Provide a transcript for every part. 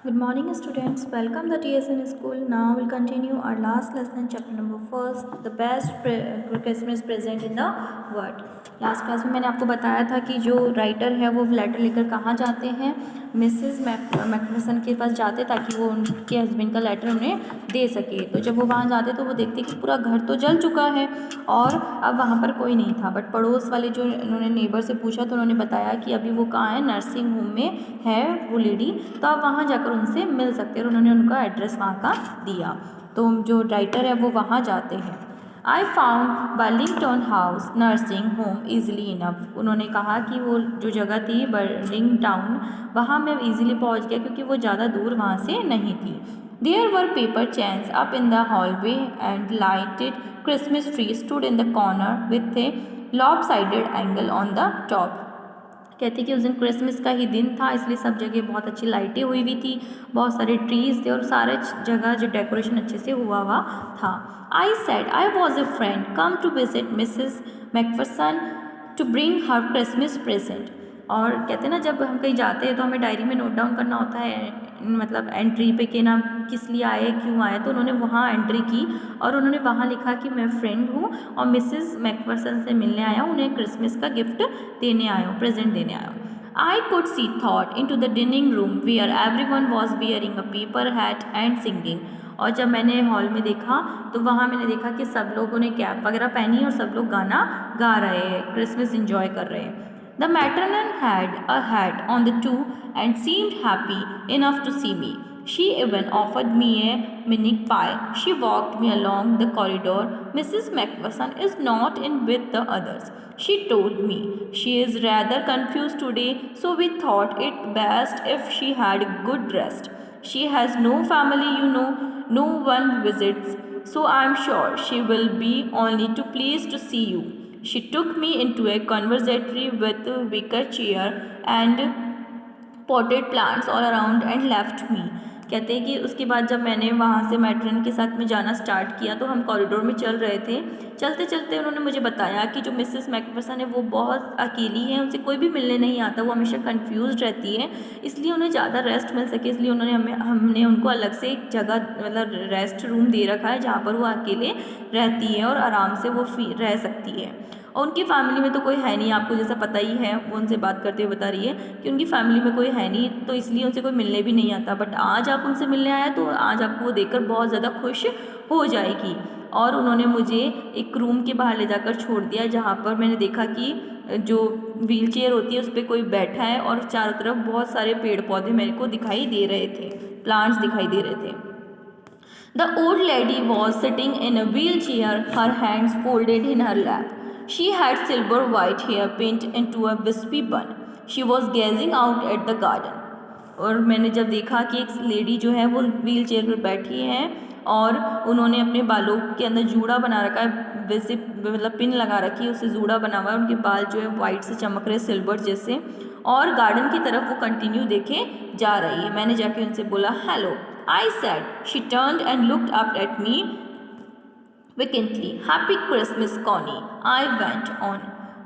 Good morning, students. Welcome the TSN school. Now we'll continue our last lesson, chapter number first, the best Christmas present in the world. Last class में मैंने आपको बताया था कि जो writer है वो लेटर लेकर कहाँ जाते हैं, मिसेस मैकफरसन के पास जाते ताकि वो उनके हस्बैंड का लेटर उन्हें दे सके। तो जब वो वहाँ जाते तो वो देखते कि पूरा घर तो जल चुका है और अब वहाँ पर कोई नहीं था। बट पड़ोस वाले जो उन्होंने नेबर से पूछा तो उन्होंने बताया कि अभी वो कहाँ है, नर्सिंग होम में है वो लेडी, तो आप वहाँ जाकर उनसे मिल सकते हैं। और उन्होंने उनका एड्रेस वहाँ का दिया। तो जो राइटर है वो वहाँ जाते हैं। I found Burlington house nursing home easily enough. उन्होंने कहा कि वो जो जगह थी बर्लिंगटाउन, वहाँ मैं ईजिली पहुँच गया क्योंकि वो ज़्यादा दूर वहाँ से नहीं थी। There were paper chains up in the hallway and lighted Christmas tree stood in the corner with a lopsided angle on the top. कहती कि उस दिन क्रिसमस का ही दिन था, इसलिए सब जगह बहुत अच्छी लाइटें हुई थी, बहुत सारे ट्रीज थे और सारे जगह जो डेकोरेशन अच्छे से हुआ था। I said I was a friend come to visit Mrs McPherson to bring her Christmas present. और कहते हैं ना, जब हम कहीं जाते हैं तो हमें डायरी में नोट डाउन करना होता है, मतलब एंट्री पे कि नाम किस लिए आए, क्यों आए। तो उन्होंने वहाँ एंट्री की और उन्होंने वहाँ लिखा कि मैं फ्रेंड हूँ और मिसेस मैकफरसन से मिलने आया हूँ, उन्हें क्रिसमस का गिफ्ट देने आया हूँ, प्रेजेंट देने आया हूँ। I could see thought in to the dining room where everyone was wearing a paper hat and singing. और जब मैंने हॉल में देखा तो वहाँ मैंने देखा कि सब लोगों ने कैप वगैरह पहनी है और सब लोग गाना गा रहे हैं, क्रिसमस इंजॉय कर रहे हैं। The matron had a hat on the too and seemed happy enough to see me. She even offered me a minute pie. She walked me along the corridor. Mrs. Macpherson is not in with the others, she told me. She is rather confused today, so we thought it best if she had good rest. She has no family, you know, no one visits, so I am sure she will be only too pleased to see you. She took me into a conservatory with a wicker chair and potted plants all around and left me. कहते हैं कि उसके बाद जब मैंने वहाँ से matron के साथ में जाना स्टार्ट किया तो हम कॉरिडोर में चल रहे थे। चलते चलते उन्होंने मुझे बताया कि जो मिसेस मैकफरसन है वो बहुत अकेली है, उनसे कोई भी मिलने नहीं आता, वो हमेशा कंफ्यूज रहती है, इसलिए उन्हें ज़्यादा रेस्ट मिल सके इसलिए हमने उनको अलग से एक जगह, मतलब रेस्ट रूम दे रखा है जहाँ पर वो अकेले रहती है और आराम से वो रह सकती है। और उनकी फैमिली में तो कोई है नहीं, आपको जैसा पता ही है, वो उनसे बात करते हुए बता रही है कि उनकी फैमिली में कोई है नहीं, तो इसलिए उनसे कोई मिलने भी नहीं आता। बट आज आप उनसे मिलने आए तो आज आपको वो देखकर बहुत ज़्यादा खुश हो जाएगी। और उन्होंने मुझे एक रूम के बाहर ले जाकर छोड़ दिया जहाँ पर मैंने देखा कि जो व्हील चेयर होती है उस पर कोई बैठा है और चारों तरफ बहुत सारे पेड़ पौधे मेरे को दिखाई दे रहे थे, प्लांट्स दिखाई दे रहे थे। The old lady was sitting in a wheelchair, her hands folded in her lap. She had silver white hair pinned into a wispy bun. She was gazing out at the garden. और मैंने जब देखा कि एक lady जो है वो wheel chair पर बैठी है और उन्होंने अपने बालों के अंदर जूड़ा बना रखा है, वैसे मतलब पिन लगा रखी है, उससे जूड़ा बना हुआ है, उनके बाल जो है वाइट से चमक रहे सिल्वर जैसे, और गार्डन की तरफ वो कंटिन्यू देखे जा रही है। मैंने जाके उनसे बोला hello, I said. She turned and looked up at me vacantly. Happy Christmas, Connie. I went on.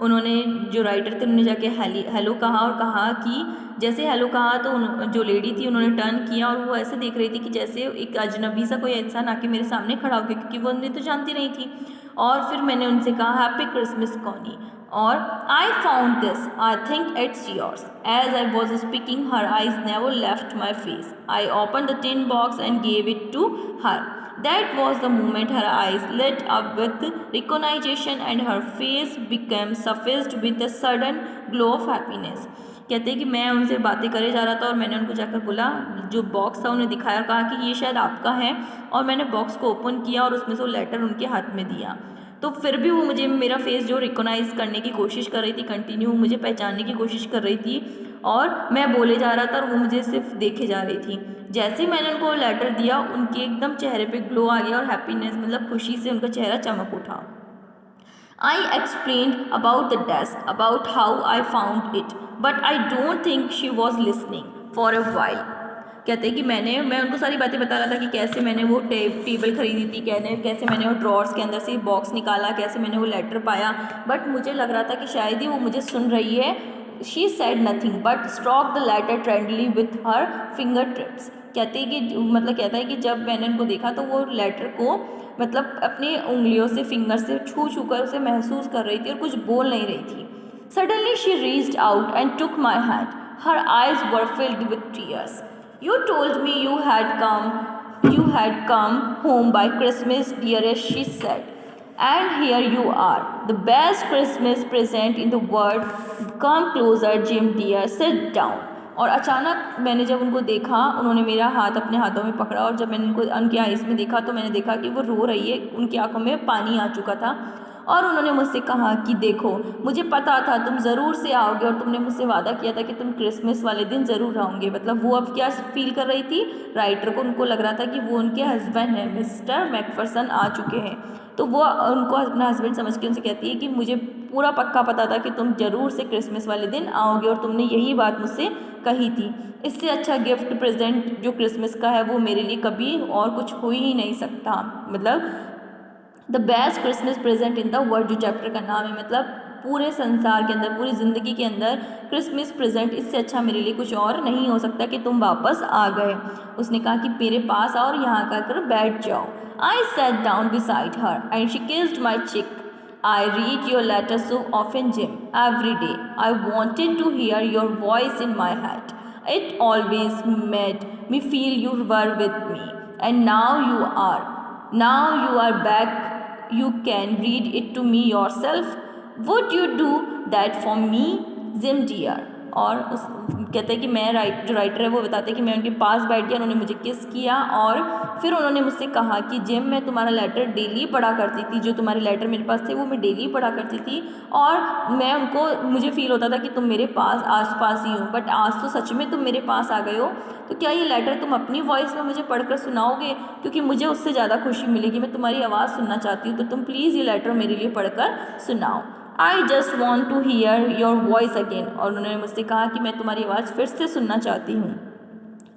उन्होंने जो राइटर थे उन्होंने जाके हेलो कहा और कहा कि जैसे हेलो कहा तो जो लेडी थी उन्होंने टर्न किया और वो ऐसे देख रही थी कि जैसे एक अजनबी सा कोई इंसान आके मेरे सामने खड़ा हो गया, क्योंकि वो उन्हें तो जानती नहीं थी। और फिर मैंने उनसे कहा हैप्पी क्रिसमस कॉनी, और I found this, I think it's yours. As I was speaking her eyes never left my face. I open the tin box and gave it to her. That was the moment her eyes lit up with recognition and her face became suffused with a sudden glow of happiness. कहते हैं कि मैं उनसे बातें करे जा रहा था और मैंने उनको जाकर बोला, जो बॉक्स था उन्हें दिखाया और कहा कि ये शायद आपका है, और मैंने बॉक्स को ओपन किया और उसमें से वो लेटर उनके हाथ में दिया। तो फिर भी वो मुझे, मेरा फेस जो रिकॉग्नाइज करने की कोशिश कर रही थी, कंटिन्यू मुझे पहचानने की कोशिश कर रही थी, और मैं बोले जा रहा था और वो मुझे सिर्फ देखे जा रही थी। जैसे ही मैंने उनको लेटर दिया उनके एकदम चेहरे पे ग्लो आ गया और हैप्पीनेस, मतलब खुशी से उनका चेहरा चमक उठा। I explained about the desk, about how I found it, but I don't think she was listening for a while. कहते हैं कि मैं उनको सारी बातें बता रहा था कि कैसे मैंने वो टेबल खरीदी थी, कैसे मैंने वो ड्रॉर्स के अंदर से बॉक्स निकाला, कैसे मैंने वो लेटर पाया, बट मुझे लग रहा था कि शायद ही वो मुझे सुन रही है she said nothing but stroke the letter tenderly with her finger tips. कहते हैं कि मतलब कहता है कि जब मैंने उनको देखा तो वो लेटर को मतलब अपनी उंगलियों से फिंगर से छू छू कर उसे महसूस कर रही थी और कुछ बोल नहीं रही थी। Suddenly she reached out and took my hand, her eyes were filled with tears. You told me you had come home by Christmas, dearest, she said. And here you are, the best Christmas present in the world. Come closer, Jim dear, sit down. और अचानक मैंने जब उनको देखा, उन्होंने मेरा हाथ अपने हाथों में पकड़ा और जब मैंने उनको उनकी आईज में देखा तो मैंने देखा कि वो रो रही है, उनकी आंखों में पानी आ चुका था। और उन्होंने मुझसे कहा कि देखो, मुझे पता था तुम ज़रूर से आओगे और तुमने मुझसे वादा किया था कि तुम क्रिसमस वाले दिन ज़रूर आओगे। मतलब वो अब क्या फील कर रही थी, राइटर को उनको लग रहा था कि वो उनके हस्बैंड हैं, मिस्टर मैकफरसन आ चुके हैं। तो वो उनको अपना हस्बैंड समझ के उनसे कहती है कि मुझे पूरा पक्का पता था कि तुम ज़रूर से क्रिसमस वाले दिन आओगे और तुमने यही बात मुझसे कही थी। इससे अच्छा गिफ्ट प्रेजेंट जो क्रिसमस का है वो मेरे लिए कभी और कुछ हो ही नहीं सकता। मतलब the best Christmas present in the world जो चैप्टर का नाम है, मतलब पूरे संसार के अंदर, पूरी ज़िंदगी के अंदर क्रिसमस प्रेजेंट इससे अच्छा मेरे लिए कुछ और नहीं हो सकता कि तुम वापस आ गए। उसने कहा कि मेरे पास आओ और यहाँ आकर बैठ जाओ। I sat down beside her and she kissed my cheek. I read your letter so often Jim every day. I wanted to hear your voice in my head. It always made me feel you were with me. And now you are. Now you are back. You can read it to me yourself. Would you do that for me, Jim dear? और उस कहते हैं कि मैं जो writer है वो बताते हैं कि मैं उनके पास बैठ गया, उन्होंने मुझे किस किया और फिर उन्होंने मुझसे कहा कि जिम मैं तुम्हारा लेटर डेली पढ़ा करती थी, जो तुम्हारे लेटर मेरे पास थे वो मैं डेली पढ़ा करती थी और मुझे फील होता था कि तुम मेरे पास आस पास ही हो, बट आज तो सच में तुम मेरे पास आ गए हो। तो क्या ये लेटर तुम अपनी वॉइस में मुझे पढ़कर सुनाओगे? क्योंकि मुझे उससे ज़्यादा खुशी मिलेगी, मैं तुम्हारी आवाज़ सुनना चाहती हूँ, तो तुम प्लीज़ ये लेटर मेरे लिए पढ़कर सुनाओ। I just want to hear your voice again. और उन्होंने मुझसे कहा कि मैं तुम्हारी आवाज़ फिर से सुनना चाहती हूँ।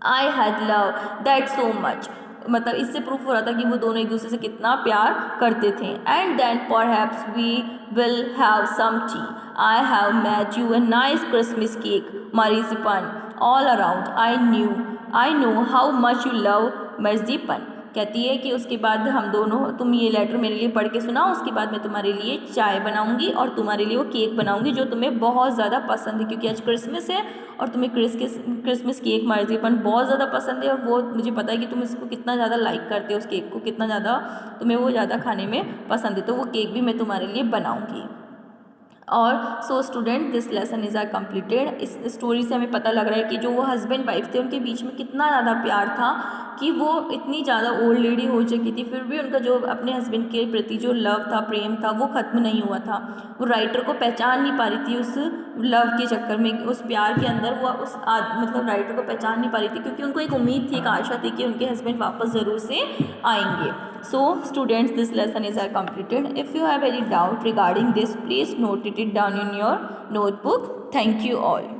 I had love that so much. मतलब इससे प्रूफ हो रहा था कि वो दोनों एक दूसरे से कितना प्यार करते थे। And then perhaps we will have some tea. I have made you a nice Christmas cake, marzipan all around. I know how much you love marzipan. कहती है कि उसके बाद हम दोनों, तुम ये लेटर मेरे लिए पढ़ के सुनाओ, उसके बाद मैं तुम्हारे लिए चाय बनाऊंगी और तुम्हारे लिए वो केक बनाऊंगी जो तुम्हें बहुत ज़्यादा पसंद है, क्योंकि आज क्रिसमस है और तुम्हें क्रिसमस केक मर्ज़ीपन बहुत ज़्यादा पसंद है और वो मुझे पता है कि तुम इसको कितना ज़्यादा लाइक करते हो, उस केक को कितना ज़्यादा तुम्हें वो ज़्यादा खाने में पसंद है, तो वो केक भी मैं तुम्हारे लिए बनाऊँगी। और so student this lesson is are completed. इस स्टोरी से हमें पता लग रहा है कि जो वो हस्बैंड वाइफ थे उनके बीच में कितना ज़्यादा प्यार था, कि वो इतनी ज़्यादा ओल्ड लेडी हो चुकी थी फिर भी उनका जो अपने हस्बैंड के प्रति जो लव था, प्रेम था, वो ख़त्म नहीं हुआ था। वो राइटर को पहचान नहीं पा रही थी उस लव के चक्कर में, उस प्यार के अंदर वो मतलब राइटर को पहचान नहीं पा रही थी, क्योंकि उनको एक उम्मीद थी, एक आशा थी कि उनके हस्बैंड वापस ज़रूर से आएंगे। So students, this lesson is completed. If you have any doubt regarding this, please note it down in your notebook. Thank you all.